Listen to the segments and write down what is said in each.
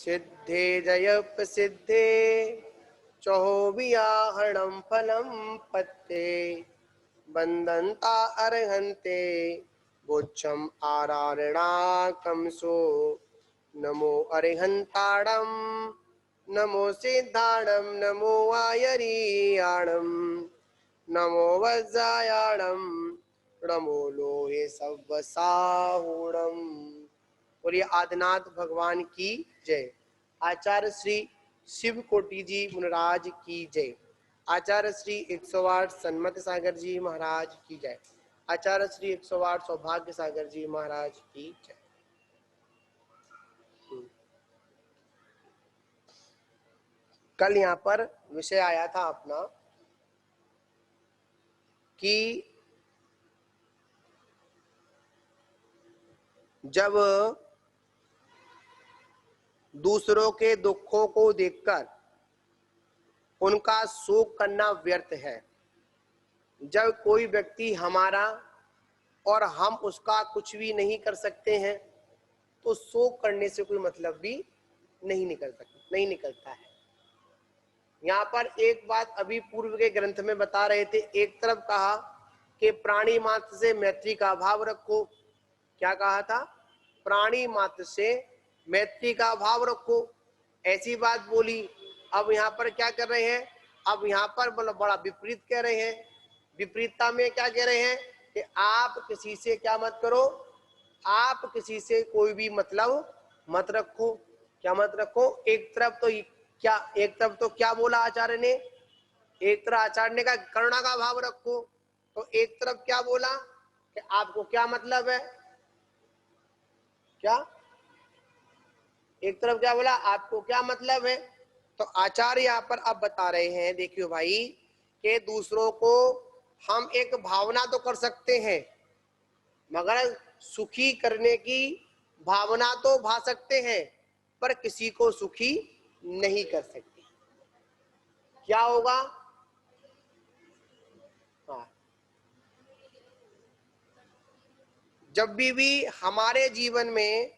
सिद्धे जय प्रसिद्धे चौबियाहरणम फलम पत्ते बंदंता अर्हन्ते गोच्छम आरारणाकमसो नमो अर्हन्ताणम नमो सिद्धाणम नमो आयरीयाणम नमो वज्रायाणम नमो लोहे सव्वसाहूणम। और ये आदिनाथ भगवान की जय। आचार्य श्री शिव कोटि जी मुनिराज की जय। आचार्य श्री 108 सन्मत सागर जी महाराज की जय। आचार्य श्री 108 सौभाग्य सागर जी महाराज की जय। कल यहाँ पर विषय आया था अपना कि जब दूसरों के दुखों को देखकर उनका शोक करना व्यर्थ है। जब कोई व्यक्ति हमारा और हम उसका कुछ भी नहीं कर सकते हैं तो शोक करने से कोई मतलब भी नहीं निकलता है। यहाँ पर एक बात अभी पूर्व के ग्रंथ में बता रहे थे। एक तरफ कहा कि प्राणी मात्र से मैत्री का भाव रखो। क्या कहा था? प्राणी मात्र से मैत्री का भाव रखो, ऐसी बात बोली। अब यहाँ पर क्या कर रहे हैं? अब यहाँ पर बड़ा विपरीत कह रहे हैं। विपरीतता में क्या कह रहे हैं कि आप किसी से क्या मत करो, आप किसी से कोई भी मतलब मत रखो। क्या मत रखो? एक तरफ तो क्या बोला आचार्य ने? एक तरफ आचार्य ने कहा करुणा का भाव रखो, तो एक तरफ क्या बोला कि आपको क्या मतलब है? क्या एक तरफ क्या बोला? आपको क्या मतलब है? तो आचार्य यहाँ पर अब बता रहे हैं, देखियो भाई, कि दूसरों को हम एक भावना तो कर सकते हैं, मगर सुखी करने की भावना तो भा सकते हैं, पर किसी को सुखी नहीं कर सकते। क्या होगा? हाँ, जब भी हमारे जीवन में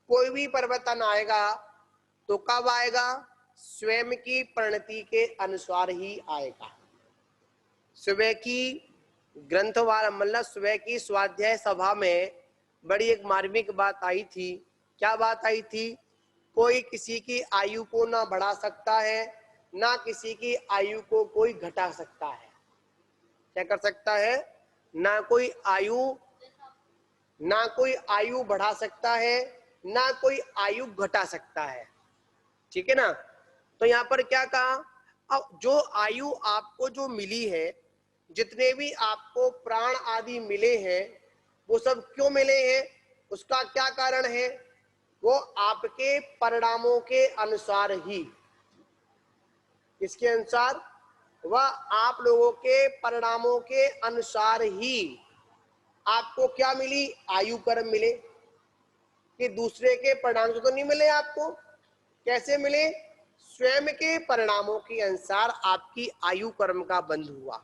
कोई भी परिवर्तन आएगा तो कब आएगा? स्वयं की परिणति के अनुसार ही आएगा। सुबह की ग्रंथवार मतलब सुबह की स्वाध्याय सभा में बड़ी एक मार्मिक बात आई थी। क्या बात आई थी? कोई किसी की आयु को ना बढ़ा सकता है, ना किसी की आयु को कोई घटा सकता है। क्या कर सकता है? ना कोई आयु बढ़ा सकता है, ना कोई आयु घटा सकता है। ठीक है ना? तो यहाँ पर क्या कहा? अब जो आयु आपको जो मिली है, जितने भी आपको प्राण आदि मिले हैं, वो सब क्यों मिले हैं? उसका क्या कारण है? वो आपके परिणामों के अनुसार ही। किसके अनुसार? वह आप लोगों के परिणामों के अनुसार ही आपको क्या मिली? आयु कर्म मिले। कि दूसरे के परिणाम से तो नहीं मिले आपको। कैसे मिले? स्वयं के परिणामों के अनुसार आपकी आयु कर्म का बंध हुआ।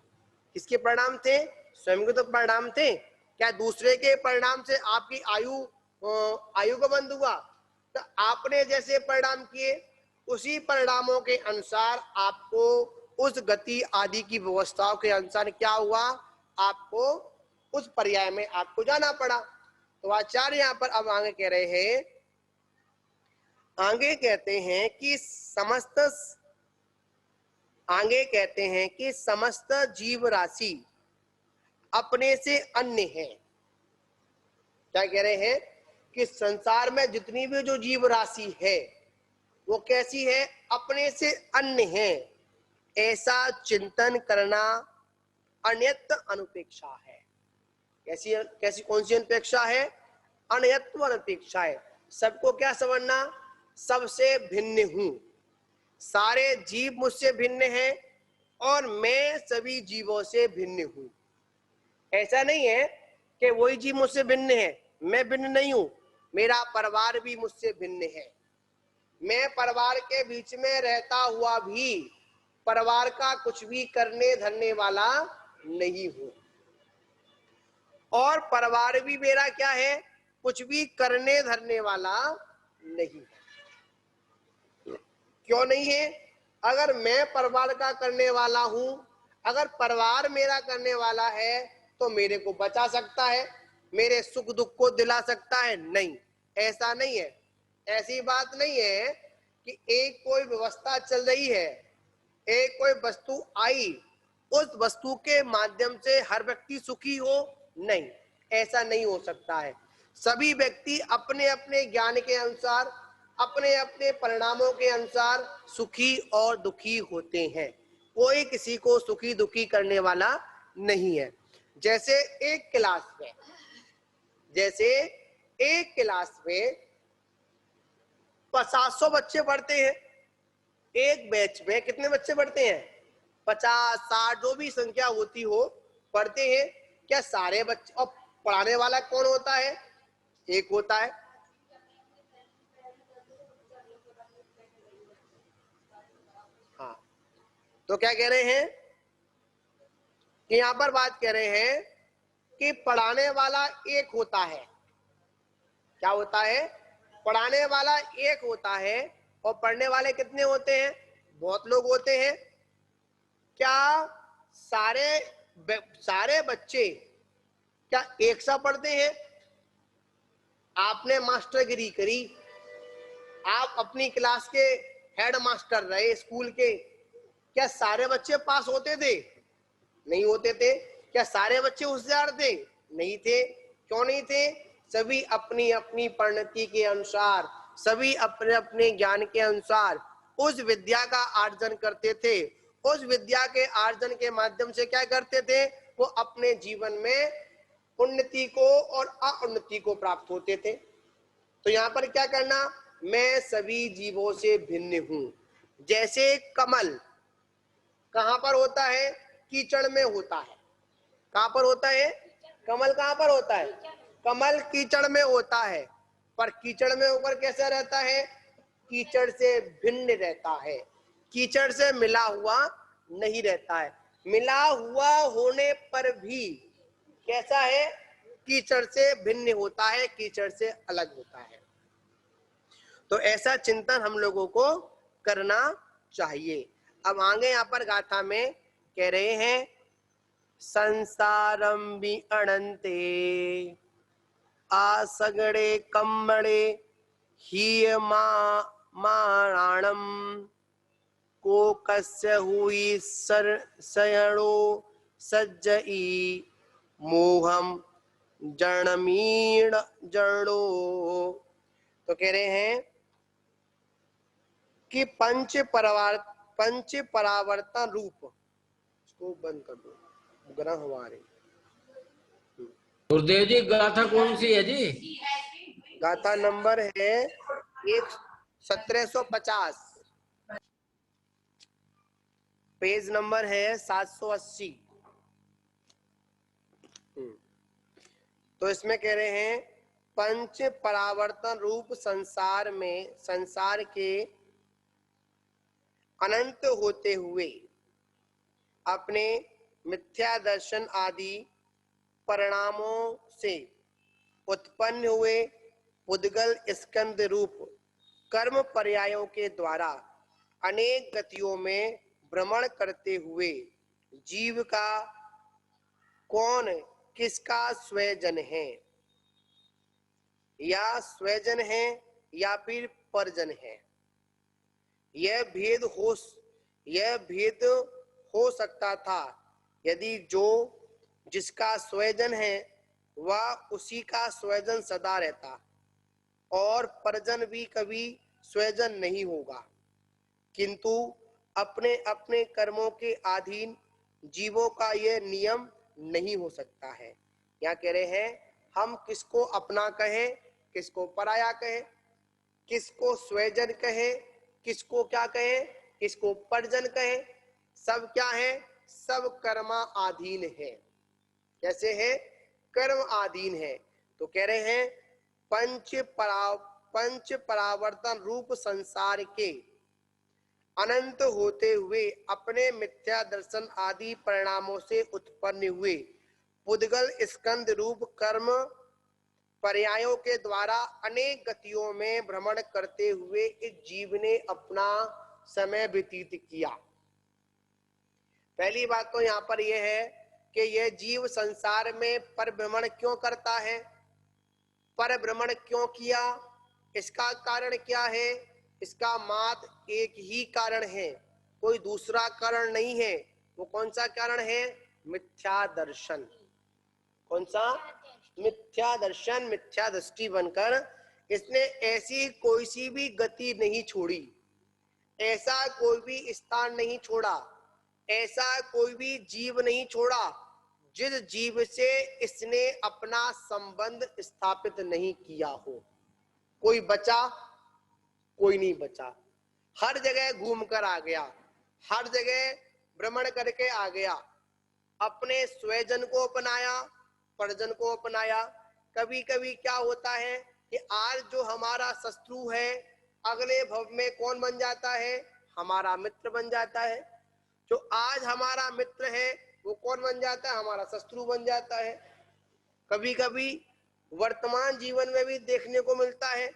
किसके परिणाम थे? स्वयं के तो परिणाम थे। क्या दूसरे के परिणाम से आपकी आयु का बंध हुआ? तो आपने जैसे परिणाम किए उसी परिणामों के अनुसार आपको उस गति आदि की व्यवस्थाओं के अनुसार क्या हुआ? आपको उस पर्याय में आपको जाना पड़ा। तो आचार्य यहाँ पर अब आगे कह रहे हैं, आगे कहते हैं कि समस्त जीव राशि अपने से अन्य है। क्या कह रहे हैं? कि संसार में जितनी भी जो जीव राशि है वो कैसी है? अपने से अन्य है। ऐसा चिंतन करना अन्यत्व अनुपेक्षा है। कैसी कौन सी अनुपेक्षा है? अन्यत्व अनुपेक्षा है। सबको क्या समझना? सबसे भिन्न हूं। सारे जीव मुझसे भिन्न हैं और मैं सभी जीवों से भिन्न हूं। ऐसा नहीं है कि वही जीव मुझसे भिन्न है, मैं भिन्न नहीं हूं। मेरा परिवार भी मुझसे भिन्न है। मैं परिवार के बीच में रहता हुआ भी परिवार का कुछ भी करने धरने वाला नहीं हूं, और परिवार भी मेरा क्या है? कुछ भी करने धरने वाला नहीं है। क्यों नहीं है? अगर मैं परिवार का करने वाला हूं, अगर परिवार मेरा करने वाला है तो मेरे को बचा सकता है, मेरे सुख दुख को दिला सकता है? नहीं, ऐसा नहीं है। ऐसी बात नहीं है कि एक कोई व्यवस्था चल रही है, एक कोई वस्तु आई, उस वस्तु के माध्यम से हर व्यक्ति सुखी हो, नहीं, ऐसा नहीं हो सकता है। सभी व्यक्ति अपने अपने ज्ञान के अनुसार, अपने अपने परिणामों के अनुसार सुखी और दुखी होते हैं। कोई किसी को सुखी दुखी करने वाला नहीं है। जैसे एक क्लास में, जैसे एक क्लास में 500 बच्चे पढ़ते हैं, एक बैच में कितने बच्चे पढ़ते हैं? 50, 60 जो भी संख्या होती हो, पढ़ते हैं। क्या सारे बच्चे, और पढ़ाने वाला कौन होता है? एक होता है। हाँ, तो क्या कह रहे हैं कि यहां पर बात कह रहे हैं कि पढ़ाने वाला एक होता है। क्या होता है? पढ़ाने वाला एक होता है, और पढ़ने वाले कितने होते हैं? बहुत लोग होते हैं। क्या सारे बच्चे क्या एक सा पढ़ते हैं? आपने मास्टरगिरी करी, आप अपनी क्लास के हेड मास्टर रहे स्कूल के, क्या सारे बच्चे पास होते थे? नहीं होते थे। क्या सारे बच्चे होशियार थे? नहीं थे। क्यों नहीं थे? सभी अपनी अपनी परिणति के अनुसार, सभी अपने अपने ज्ञान के अनुसार उस विद्या का आर्जन करते थे। उस विद्या के आर्जन के माध्यम से क्या करते थे? वो अपने जीवन में उन्नति को और अउन्नति को प्राप्त होते थे। तो यहाँ पर क्या करना? मैं सभी जीवों से भिन्न हूं। जैसे कमल कहां पर होता है? कीचड़ में होता है। कहां पर होता है? कमल कहां पर होता है? कमल कीचड़ में होता है। पर कीचड़ में होकर कैसा रहता है? कीचड़ से भिन्न रहता है, कीचड़ से मिला हुआ नहीं रहता है। मिला हुआ होने पर भी कैसा है? कीचड़ से भिन्न होता है, कीचड़ से अलग होता है। तो ऐसा चिंतन हम लोगों को करना चाहिए। अब आगे यहाँ पर गाथा में कह रहे हैं, संसारम भी अनंते आसगड़े कम्बड़े ही माणम को कस्य हुई सयणो सज्जई मोहम जड़मीण जड़ो। तो कह रहे हैं कि पंच परावर्तन रूप, इसको बंद कर दो, ग्रह हमारे। गुरुदेव जी गाथा कौन सी है जी? गाथा नंबर है 1750, पेज नंबर है 780। तो इसमें कह रहे हैं, पंच परावर्तन रूप संसार में, संसार के अनंत होते हुए अपने मिथ्या दर्शन आदि परिणामों से उत्पन्न हुए पुद्गल स्कंद रूप कर्म पर्यायों के द्वारा अनेक गतियों में भ्रमण करते हुए जीव का कौन किसका स्वजन है, या स्वजन है या फिर परजन है, यह भेद हो सकता था यदि जो जिसका स्वजन है वह उसी का स्वजन सदा रहता, और परजन भी कभी स्वजन नहीं होगा। किंतु अपने अपने कर्मों के अधीन जीवों का यह नियम नहीं हो सकता है। यहाँ कह रहे हैं, हम किसको अपना कहें, किसको पराया कहें, किसको स्वजन कहें, किसको क्या कहें, किसको परजन कहें, सब क्या है? सब कर्मा अधीन है। कैसे है? कर्म अधीन है। तो कह रहे हैं, पंच परावर्तन रूप संसार के अनंत होते हुए अपने मिथ्या दर्शन आदि परिणामों से उत्पन्न हुए पुद्गल स्कंद रूप कर्म पर्यायों के द्वारा अनेक गतियों में भ्रमण करते हुए इस जीव ने अपना समय व्यतीत किया। पहली बात तो यहाँ पर यह है कि यह जीव संसार में परिभ्रमण क्यों करता है, परिभ्रमण क्यों किया, इसका कारण क्या है? इसका मात्र एक ही कारण है, कोई दूसरा कारण नहीं है। वो कौन सा कारण है? मिथ्या दर्शन। कौन सा? मिथ्या दर्शन, मिथ्या दृष्टि बनकर इसने ऐसी कोई सी भी गति नहीं छोड़ी, ऐसा कोई भी स्थान नहीं छोड़ा, ऐसा कोई भी जीव नहीं छोड़ा जिस जीव से इसने अपना संबंध स्थापित नहीं किया हो। कोई बचा? कोई नहीं बचा। हर जगह घूम कर आ गया, हर जगह भ्रमण करके आ गया, अपने स्वजन को अपनाया, परिजन को अपनाया। कभी कभी क्या होता है कि आज जो हमारा शत्रु है, अगले भव में कौन बन जाता है? हमारा मित्र बन जाता है। जो आज हमारा मित्र है वो कौन बन जाता है? हमारा शत्रु बन जाता है। कभी कभी वर्तमान जीवन में भी देखने को मिलता है।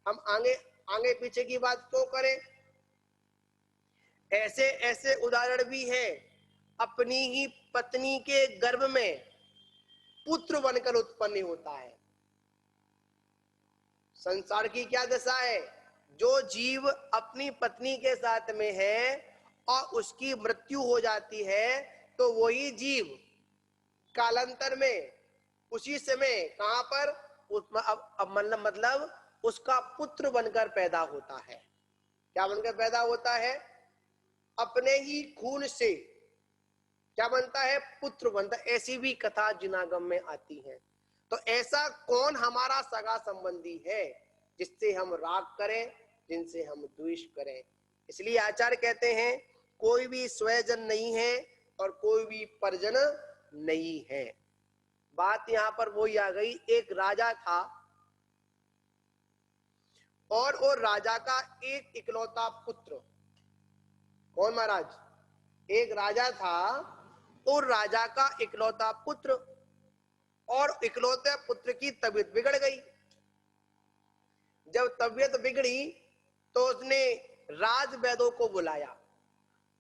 हम आगे आगे पीछे की बात क्यों करें, ऐसे ऐसे उदाहरण भी हैं। अपनी ही पत्नी के गर्भ में पुत्र बनकर उत्पन्न होता है। संसार की क्या दशा है? जो जीव अपनी पत्नी के साथ में है और उसकी मृत्यु हो जाती है, तो वही जीव कालांतर में उसी समय कहां पर अब मतलब उसका पुत्र बनकर पैदा होता है। क्या बनकर पैदा होता है? अपने ही खून से क्या बनता है? पुत्र बनता है। ऐसी भी कथा जिनागम में आती है। तो ऐसा कौन हमारा सगा संबंधी है जिससे हम राग करें, जिनसे हम द्वेष करें? इसलिए आचार्य कहते हैं कोई भी स्वजन नहीं है और कोई भी परिजन नहीं है। बात यहां पर वही आ गई, एक राजा था और वो राजा का एक इकलौता पुत्र। कौन महाराज? एक राजा था और राजा का इकलौता पुत्र, और इकलौते पुत्र की तबीयत बिगड़ गई। जब तबीयत बिगड़ी तो उसने राज वैदों को बुलाया,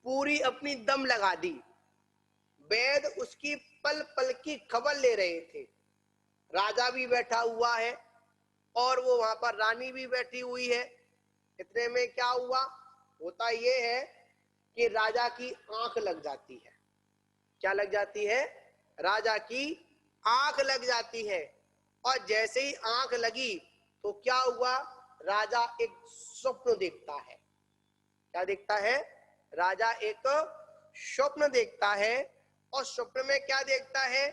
पूरी अपनी दम लगा दी। वैद उसकी पल पल की खबर ले रहे थे। राजा भी बैठा हुआ है और वो वहां पर रानी भी बैठी हुई है। इतने में क्या हुआ? होता ये है कि राजा की आंख लग जाती है। क्या लग जाती है? राजा की आंख लग जाती है। और जैसे ही आंख लगी तो क्या हुआ? राजा एक स्वप्न देखता है। क्या देखता है? राजा एक स्वप्न देखता है, और स्वप्न में क्या देखता है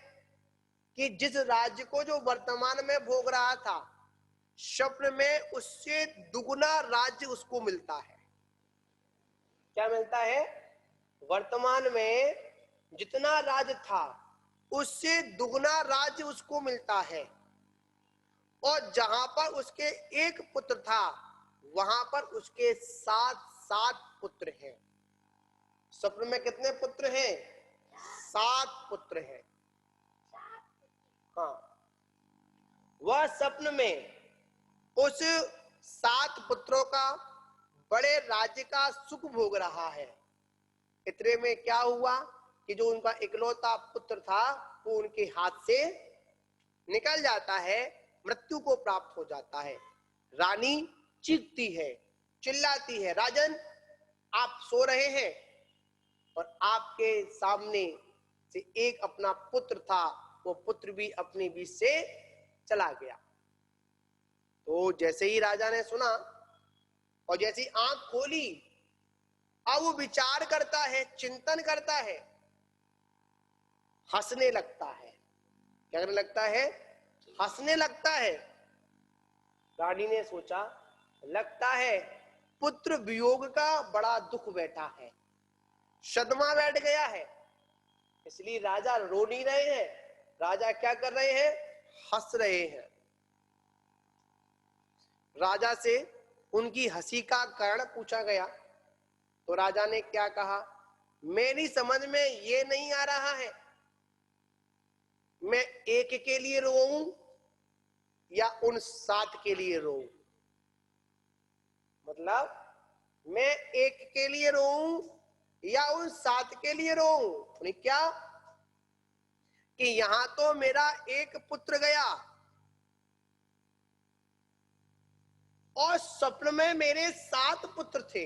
कि जिस राज्य को जो वर्तमान में भोग रहा था, स्वप्न में उससे दुगुना राज्य उसको मिलता है। क्या मिलता है? वर्तमान में जितना राज्य था उससे दुगना राज्य उसको मिलता है। और जहां पर उसके एक पुत्र था वहां पर उसके 7 पुत्र हैं। स्वप्न में कितने पुत्र हैं? 7 पुत्र हैं। हाँ, वह स्वप्न में उस 7 पुत्रों का बड़े राज्य का सुख भोग रहा है। इतने में क्या हुआ कि जो उनका इकलौता पुत्र था वो उनके हाथ से निकल जाता है, मृत्यु को प्राप्त हो जाता है। रानी चीखती है, चिल्लाती है, राजन आप सो रहे हैं और आपके सामने से एक अपना पुत्र था, वो पुत्र भी अपने बीच से चला गया। तो जैसे ही राजा ने सुना और जैसे ही आंख खोली, अब वो विचार करता है, चिंतन करता है, हंसने लगता है। क्या करने लगता है? हंसने लगता है। रानी ने सोचा लगता है पुत्र वियोग का बड़ा दुख बैठा है, सदमा बैठ गया है। इसलिए राजा रो नहीं रहे हैं, राजा क्या कर रहे हैं? हंस रहे हैं। राजा से उनकी हंसी का कारण पूछा गया तो राजा ने क्या कहा? मेरी समझ में ये नहीं आ रहा है, मैं एक के लिए रोऊं या उन 7 के लिए रोऊं। मतलब मैं एक के लिए रोऊं या उन 7 के लिए रोऊं? क्या कि यहां तो मेरा एक पुत्र गया और स्वप्न में मेरे 7 पुत्र थे।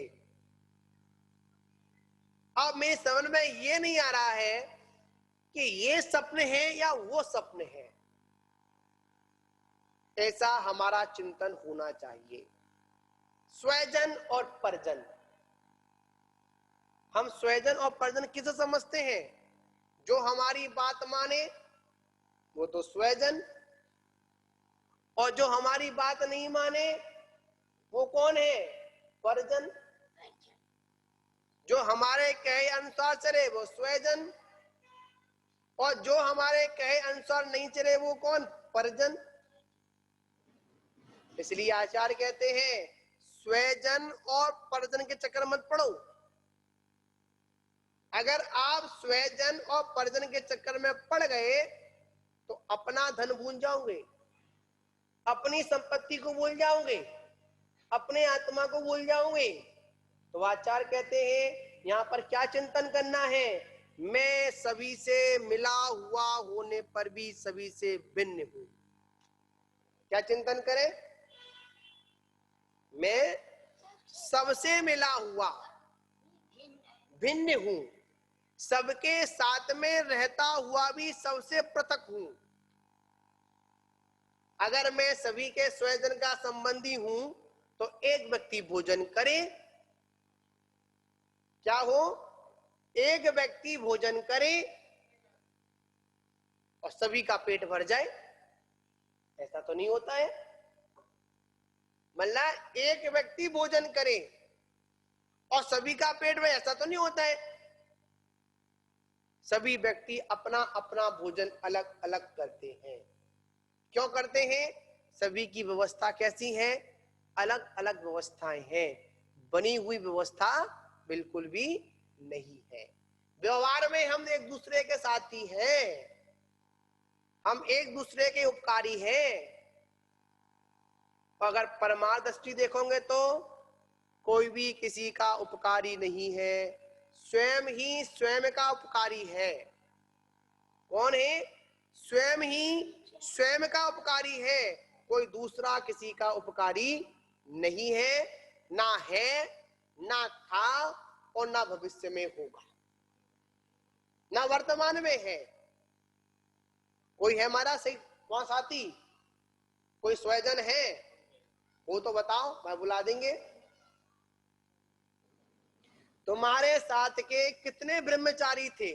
अब मेरे समझ में ये नहीं आ रहा है कि ये सपने हैं या वो सपने हैं। ऐसा हमारा चिंतन होना चाहिए। स्वजन और परजन, हम स्वजन और परजन किसे समझते हैं? जो हमारी बात माने वो तो स्वजन, और जो हमारी बात नहीं माने वो कौन है? परजन। जो हमारे कहे अनुसार चले वो स्वजन, और जो हमारे कहे अनुसार नहीं चले वो कौन? परजन। इसलिए आचार्य कहते हैं स्वजन और परजन के चक्कर मत पड़ो। अगर आप स्वजन और परजन के चक्कर में पड़ गए तो अपना धन भूल जाओगे, अपनी संपत्ति को भूल जाओगे, अपने आत्मा को भूल जाओगे। तो आचार्य कहते हैं यहाँ पर क्या चिंतन करना है? मैं सभी से मिला हुआ होने पर भी सभी से भिन्न हूं। क्या चिंतन करें? मैं सबसे मिला हुआ भिन्न हूं, सबके साथ में रहता हुआ भी सबसे पृथक हूं। अगर मैं सभी के स्वजन का संबंधी हूं तो एक व्यक्ति भोजन करे, क्या हो? एक व्यक्ति भोजन करे और सभी का पेट भर जाए, ऐसा तो नहीं होता है। मतलब एक व्यक्ति भोजन करे और सभी का पेट भरे, ऐसा तो नहीं होता है। सभी व्यक्ति अपना अपना भोजन अलग अलग करते हैं। क्यों करते हैं? सभी की व्यवस्था कैसी है? अलग अलग व्यवस्थाएं हैं, बनी हुई व्यवस्था बिल्कुल भी नहीं है। व्यवहार में हम एक दूसरे के साथी हैं, हम एक दूसरे के उपकारी हैं। अगर परमार्थ दृष्टि देखोगे तो कोई भी किसी का उपकारी नहीं है, स्वयं ही स्वयं का उपकारी है। कौन है? स्वयं ही स्वयं का उपकारी है, कोई दूसरा किसी का उपकारी नहीं है, ना है, ना था और ना भविष्य में होगा, ना वर्तमान में है। कोई है हमारा सही वहां साथी? कोई स्वजन है? वो तो बताओ, मैं बुला देंगे। तुम्हारे साथ के कितने ब्रह्मचारी थे?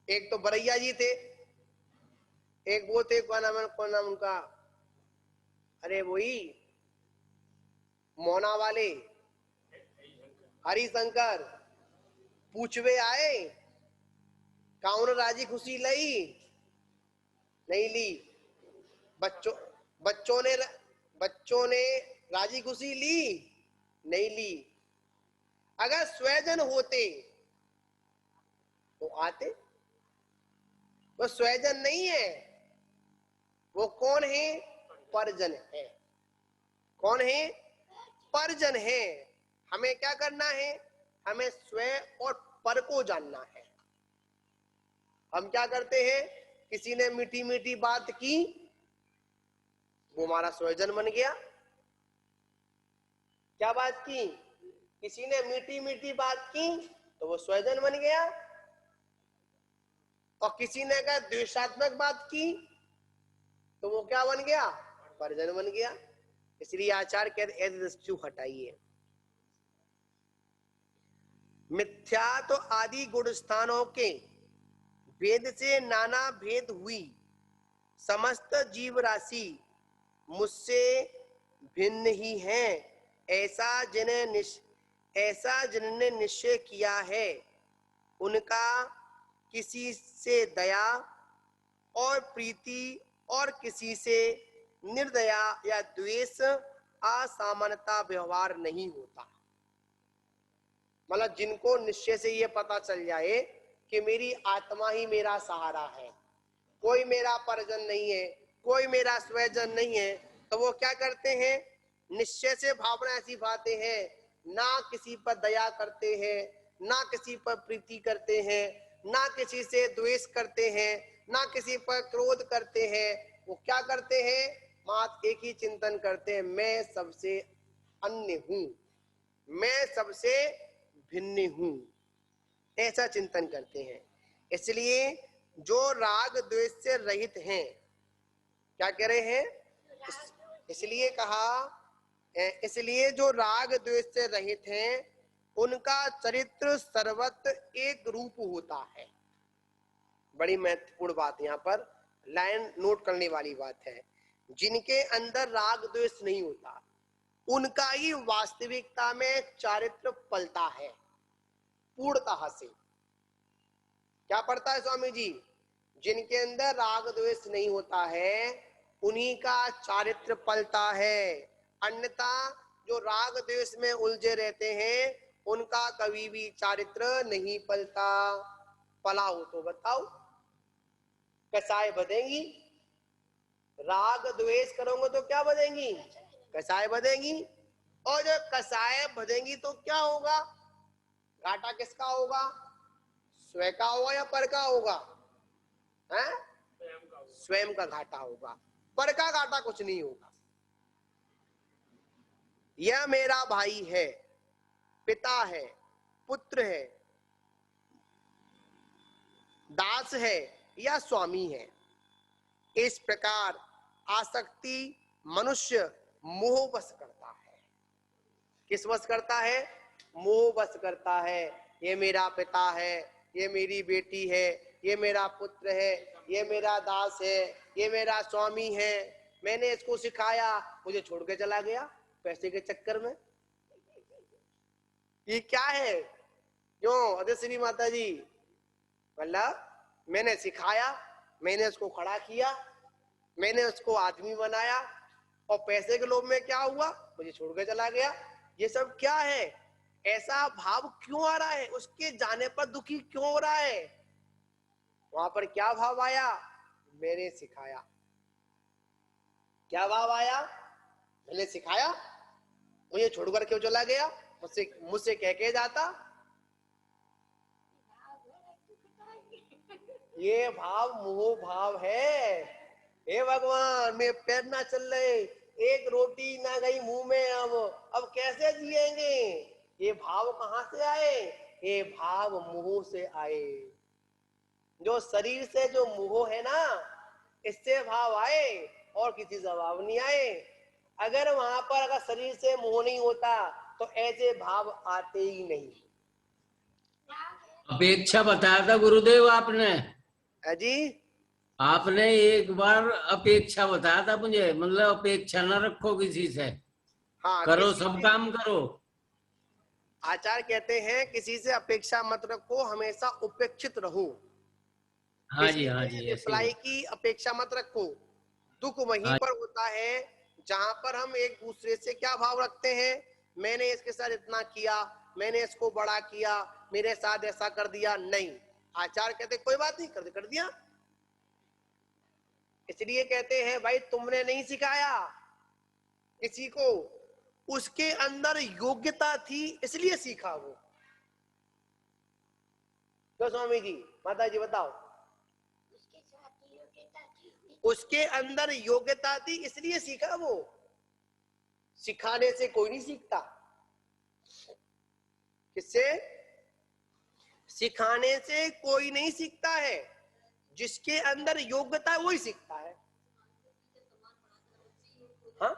एक तो बरैया जी थे, एक वो थे, कौन नाम उनका? अरे वही मोना वाले, हरिशंकर। पूछवे आए, काउन राजी खुशी लई? नहीं ली। बच्चों बच्चों ने राजी खुशी ली? नहीं ली। अगर स्वजन होते तो आते, वो स्वजन नहीं है। वो कौन है? परजन है। कौन है? परजन है। हमें क्या करना है? हमें स्वयं और पर को जानना है। हम क्या करते हैं? किसी ने मीठी मीठी बात की, वो हमारा स्वजन बन गया। क्या बात की? किसी ने मीठी मीठी बात की तो वो स्वजन बन गया, और किसी ने अगर द्वेषात्मक बात की तो वो क्या बन गया? परजन बन गया। इसलिए आचार्य कहते ऐसे दृष्टि हटाइए। मिथ्या तो आदि गुण स्थानों के भेद से नाना भेद हुई, समस्त जीव राशि मुझसे भिन्न ही है। ऐसा जिन्होंने निश्चय किया है, उनका किसी से दया और प्रीति और किसी से निर्दया या द्वेष असामान्यता व्यवहार नहीं होता। मतलब जिनको निश्चय से ये पता चल जाए कि मेरी आत्मा ही मेरा सहारा है, कोई मेरा परिजन नहीं है, कोई मेरा स्वजन नहीं है, तो वो क्या करते हैं? निश्चय से भावना ऐसी बातें हैं, ना किसी पर दया करते हैं, ना किसी पर प्रीति करते हैं, ना किसी से द्वेष करते हैं, ना किसी पर क्रोध करते हैं। वो क्या करते हैं? मात्र एक ही चिंतन करते हैं, मैं सबसे अन्य हूं, मैं सबसे भिन्न हूं, ऐसा चिंतन करते हैं। इसलिए जो राग द्वेष से रहित हैं, क्या कह रहे हैं? इसलिए कहा, इसलिए जो राग द्वेष से रहित हैं उनका चरित्र सर्वत्र एक रूप होता है। बड़ी महत्वपूर्ण बात यहाँ पर लाइन नोट करने वाली बात है। जिनके अंदर राग द्वेष नहीं होता उनका ही वास्तविकता में चारित्र पलता है पूर्णतः से। क्या पड़ता है स्वामी जी? जिनके अंदर राग द्वेष नहीं होता है उन्हीं का चारित्र पलता है, अन्यथा जो राग द्वेष में उलझे रहते हैं उनका कभी भी चारित्र नहीं पलता। पला हो तो बताओ, कसाय बधेंगी? राग द्वेष करोगे तो क्या बधेंगी? कसाय बधेंगी। और जब कसाय बधेंगी तो क्या होगा? घाटा किसका होगा? स्वयं का होगा या पर का होगा? है? स्वयं का घाटा होगा, पर का घाटा कुछ नहीं होगा। यह मेरा भाई है, पिता है, पुत्र है, दास है या स्वामी है, इस प्रकार आसक्ति मनुष्य मोह वश करता है। किस वश करता है? मोह वश करता है। ये मेरा पिता है, ये मेरी बेटी है, ये मेरा पुत्र है, ये मेरा दास है, ये मेरा स्वामी है, मैंने इसको सिखाया, मुझे छोड़ के चला गया पैसे के चक्कर में। ये क्या है? क्यों अदिश्री माता जी? मतलब मैंने सिखाया, मैंने उसको खड़ा किया, मैंने उसको आदमी बनाया, और पैसे के लोभ में क्या हुआ? मुझे छोड़ के चला गया। ये सब क्या है? ऐसा भाव क्यों आ रहा है? उसके जाने पर दुखी क्यों हो रहा है? वहां पर क्या भाव आया? मैंने सिखाया। क्या भाव आया? मैंने सिखाया, मुझे छोड़कर क्यों चला गया? मुझसे कह के जाता। ये भाव मोह भाव है। हे भगवान, मैं पैर ना चल रहे, एक रोटी ना गई मुंह में, अब कैसे जिएंगे? ये भाव कहां से आए? ये भाव मोह से आए। जो शरीर से जो मोह है ना, इससे भाव आए और किसी से भाव नहीं आए। अगर वहां पर अगर शरीर से मोह नहीं होता तो ऐसे भाव आते ही नहीं। अपेक्षा बताया था गुरुदेव आपने। जी, आपने एक बार अपेक्षा बताया था मुझे, मतलब अपेक्षा न रखो किसी से, हाँ, करो किसी सब से, काम करो। आचार्य कहते हैं किसी से अपेक्षा मत रखो, हमेशा उपेक्षित रहो। हाँ किसी जी, हाँ से जी, ऐसे ही रिप्लाई है। की अपेक्षा मत रखो। दुख वहीं हाँ, पर होता है जहां पर हम एक दूसरे से क्या भाव रखते हैं? मैंने इसके साथ इतना किया, मैंने इसको बड़ा किया, मेरे साथ ऐसा कर दिया। नहीं, आचार्य कहते कोई बात नहीं, कर दिया। इसलिए कहते हैं भाई तुमने नहीं सिखाया किसी को, उसके अंदर योग्यता थी इसलिए सीखा वो। तो स्वामी जी, माता जी बताओ, उसके अंदर योग्यता थी इसलिए सीखा वो। सिखाने से कोई नहीं सीखता। किससे? सिखाने से कोई नहीं सीखता है, जिसके अंदर योग्यता है वही सीखता है। हाँ,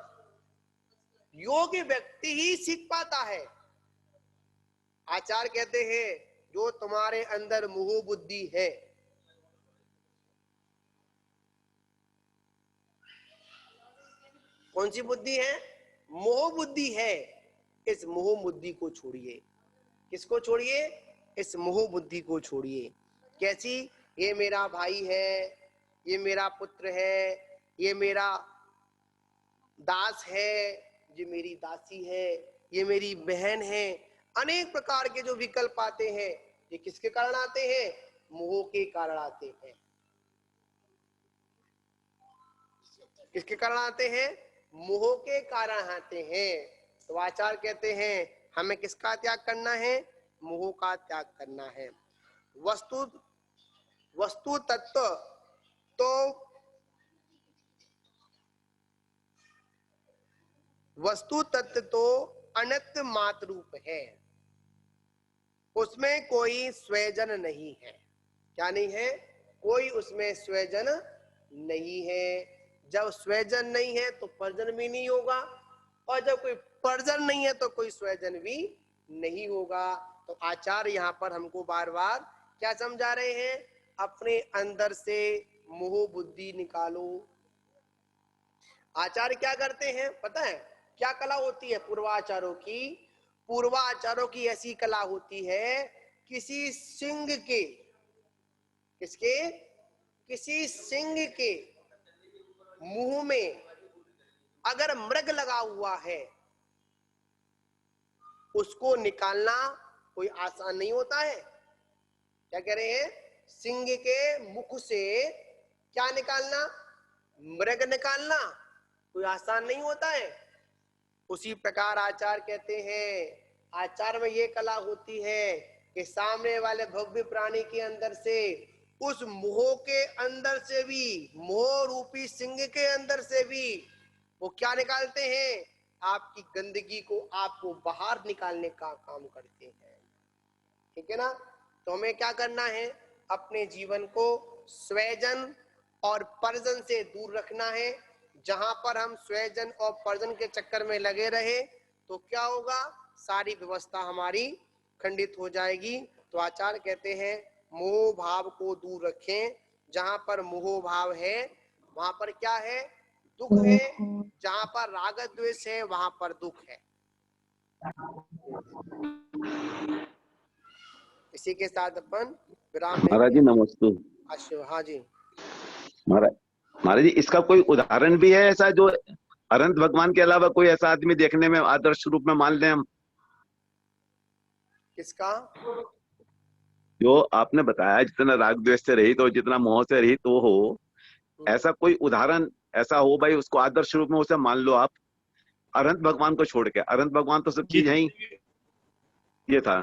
योग्य व्यक्ति ही सीख पाता है। आचार्य कहते हैं जो तुम्हारे अंदर मोह बुद्धि है, कौन सी बुद्धि है? मोह बुद्धि है। इस मोह बुद्धि को छोड़िए। किसको छोड़िए? इस मोह बुद्धि को छोड़िए। कैसी? ये मेरा भाई है, ये मेरा पुत्र है, ये मेरा दास है, ये मेरी दासी है, ये मेरी बहन है। अनेक प्रकार के जो विकल्प आते हैं, ये किसके कारण आते हैं? मोह के कारण आते हैं। किसके कारण आते हैं? मोह के कारण आते हैं। तो आचार्य कहते हैं हमें किसका त्याग करना है? मोह का त्याग करना है। वस्तु वस्तु तत्व तो वस्तु तत्व तो अनित्य मात्र रूप है, उसमें कोई स्वजन नहीं है। क्या नहीं है? कोई उसमें स्वजन नहीं है। जब स्वजन नहीं है तो पर्जन भी नहीं होगा, और जब कोई पर्जन नहीं है तो कोई स्वजन भी नहीं होगा। तो आचार्य यहाँ पर हमको बार बार क्या समझा रहे हैं? अपने अंदर से मोह बुद्धि निकालो। आचार्य क्या करते हैं पता है? क्या कला होती है पूर्वाचार्यों की? पूर्वाचार्यों की ऐसी कला होती है, किसी सिंह के, किसके? किसी सिंह के मुंह में अगर मृग लगा हुआ है, उसको निकालना कोई आसान नहीं होता है। क्या कह रहे हैं? सिंह के मुख से क्या निकालना? मृग निकालना कोई आसान नहीं होता है। उसी प्रकार आचार्य कहते हैं, आचार्य में ये कला होती है कि सामने वाले भव्य प्राणी के अंदर से, उस मोह के अंदर से भी, मोह रूपी सिंह के अंदर से भी वो क्या निकालते हैं? आपकी गंदगी को, आपको बाहर निकालने का काम करते हैं। ठीक है ना? तो हमें क्या करना है? अपने जीवन को स्वजन और पर्जन से दूर रखना है। जहां पर हम स्वजन और पर्जन के चक्कर में लगे रहे तो क्या होगा? सारी व्यवस्था हमारी खंडित हो जाएगी। तो आचार्य कहते हैं मोह भाव को दूर रखें। जहां पर मोह भाव है वहां पर क्या है? दुख है। जहां पर राग द्वेष है वहां पर दुख है। इसी के साथ अपन विराम महाराज जी नमस्ते। हाँ जी महाराज महाराज जी, इसका कोई उदाहरण भी है ऐसा जो अनंत भगवान के अलावा कोई ऐसा आदमी देखने में आदर्श रूप में मान लें हम? किसका? जो आपने बताया जितना राग द्वेष से रहित हो, जितना मोह से रहित वो हो, ऐसा कोई उदाहरण ऐसा हो भाई, उसको आदर्श रूप में उसे मान लो आप, अनंत भगवान को छोड़ के। अनंत भगवान तो सब चीज है ही। ये था।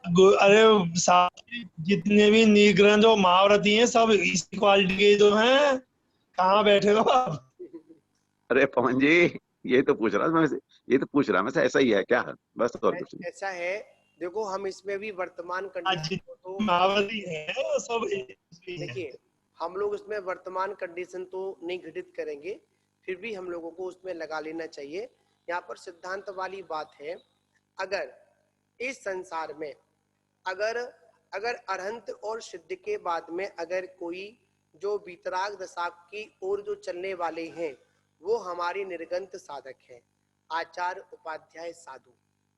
अरे जितने भी नीग्रंथ और महाव्रती हैं सब इसी क्वालिटी के जो हैं। कहाँ बैठे हो आप? अरे पवन जी, ये तो पूछ रहा था मैं, ये तो पूछ रहा मैं, ऐसा ही है क्या? बस और कुछ नहीं। ऐसा है, देखो हम इसमें भी वर्तमान कंडीशन को तो महाव्रती हैं सब देखिए, हम लोग इसमें वर्तमान कंडीशन तो नहीं घटित करेंगे, फिर भी हम लोगों को उसमें लगा लेना चाहिए। यहाँ पर सिद्धांत वाली बात है, अगर इस संसार में अगर अगर अरहंत और सिद्ध के बाद में अगर कोई जो वितराग दशा की ओर जो चलने वाले हैं वो हमारी निर्गंत साधक है, आचार्य उपाध्याय साधु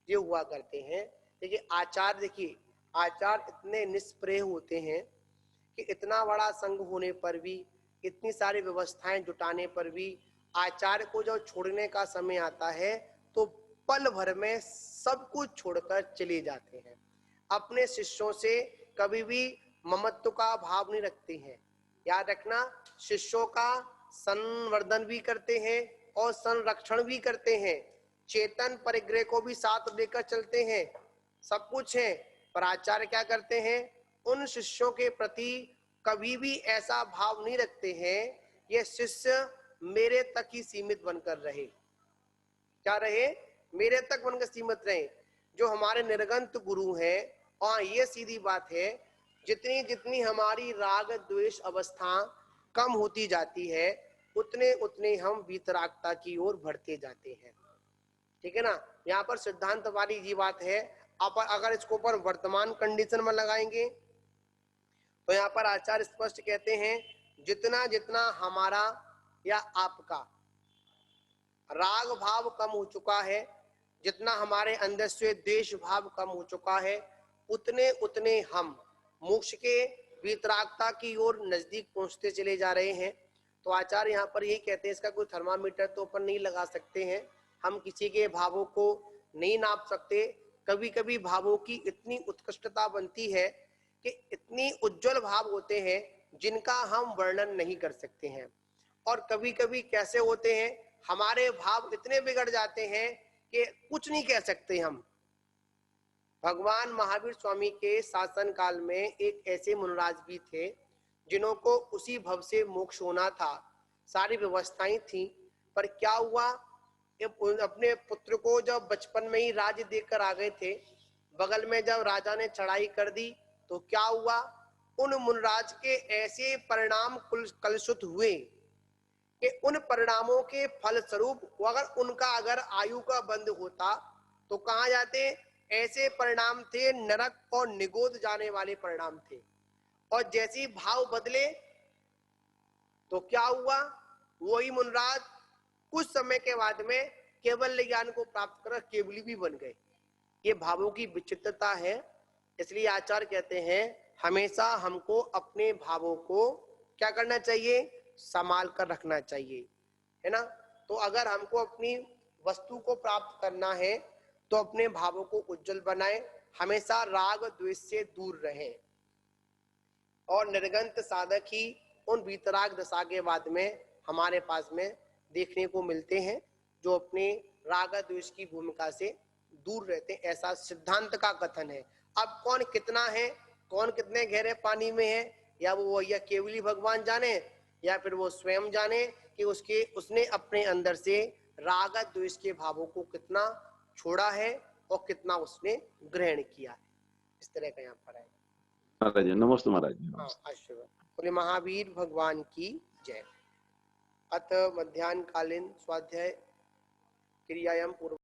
ये हुआ करते हैं। देखिए आचार्य, देखिए आचार्य इतने निष्प्रेय होते हैं कि इतना बड़ा संघ होने पर भी, इतनी सारी व्यवस्थाएं जुटाने पर भी आचार्य को जब छोड़ने का समय आता है तो पल भर में सब कुछ छोड़कर चले जाते हैं। अपने शिष्यों से कभी भी ममत्व का भाव नहीं रखते हैं। याद रखना, शिष्यों का संवर्धन भी करते हैं और संरक्षण भी करते हैं, चेतन परिग्रह को भी साथ लेकर चलते हैं, सब कुछ है। पर आचार्य क्या करते हैं? उन शिष्यों के प्रति कभी भी ऐसा भाव नहीं रखते हैं ये शिष्य मेरे तक ही सीमित बनकर रहे। क्या रहे? मेरे तक बनकर सीमित रहे। जो हमारे निर्गंत गुरु हैं, और ये सीधी बात है, जितनी जितनी हमारी राग द्वेष अवस्था कम होती जाती है उतने उतने हम वीतरागता की ओर बढ़ते जाते हैं। ठीक है ना? यहाँ पर सिद्धांत वाली ये बात है। आप अगर इसको पर वर्तमान कंडीशन में लगाएंगे तो यहाँ पर आचार्य स्पष्ट कहते हैं, जितना जितना हमारा या आपका राग भाव कम हो चुका है, जितना हमारे अंदर से द्वेष भाव कम हो चुका है, उतने उतने हम मोक्ष के वितरागता की ओर नजदीक पहुंचते चले जा रहे हैं। तो आचार्य यहाँ पर यही कहते हैं, इसका कोई थर्मामीटर तो अपन नहीं लगा सकते हैं, हम किसी के भावों को नहीं नाप सकते। कभी कभी भावों की इतनी उत्कृष्टता बनती है कि इतनी उज्जवल भाव होते हैं जिनका हम वर्णन नहीं कर सकते हैं। और कभी कभी कैसे होते हैं, हमारे भाव इतने बिगड़ जाते हैं कि कुछ नहीं कह सकते हम। भगवान महावीर स्वामी के शासन काल में एक ऐसे मुनिराज भी थे जिन्हों को उसी भव से मोक्ष होना था, सारी व्यवस्थाएं थी, पर क्या हुआ, अपने पुत्र को जब बचपन में ही राज्य देकर आ गए थे, बगल में जब राजा ने चढ़ाई कर दी तो क्या हुआ, उन मुनिराज के ऐसे परिणाम कलुषित हुए कि उन परिणामों के फलस्वरूप अगर आयु का बंद होता तो कहाँ जाते, ऐसे परिणाम थे, नरक और निगोद जाने वाले परिणाम थे। और जैसे ही भाव बदले तो क्या हुआ, वही मुनिराज कुछ समय के बाद में केवल ज्ञान को प्राप्त कर केवली भी बन गए। ये भावों की विचित्रता है। इसलिए आचार्य कहते हैं हमेशा हमको अपने भावों को क्या करना चाहिए, संभाल कर रखना चाहिए, है ना। तो अगर हमको अपनी वस्तु को प्राप्त करना है तो अपने भावों को उज्जवल बनाएं, हमेशा राग द्वेष से दूर रहें। और निर्गंत साधक ही उन वीतराग दशा के बाद में हमारे पास में देखने को मिलते हैं, जो अपने राग द्वेष की भूमिका से दूर रहते हैं, ऐसा सिद्धांत का कथन है। अब कौन कितना है, कौन कितने गहरे पानी में है, या वो या केवली भगवान जाने या फिर वो स्वयं जाने कि उसने अपने अंदर से राग द्वेष के भावों को कितना छोड़ा है और कितना उसने ग्रहण किया है। इस तरह का यहाँ पर है। महाराज नमस्ते महाराज। हाँ, आशीर्वाद। बोले महावीर भगवान की जय। अत मध्याह्न कालीन स्वाध्याय क्रियायाम पूर्व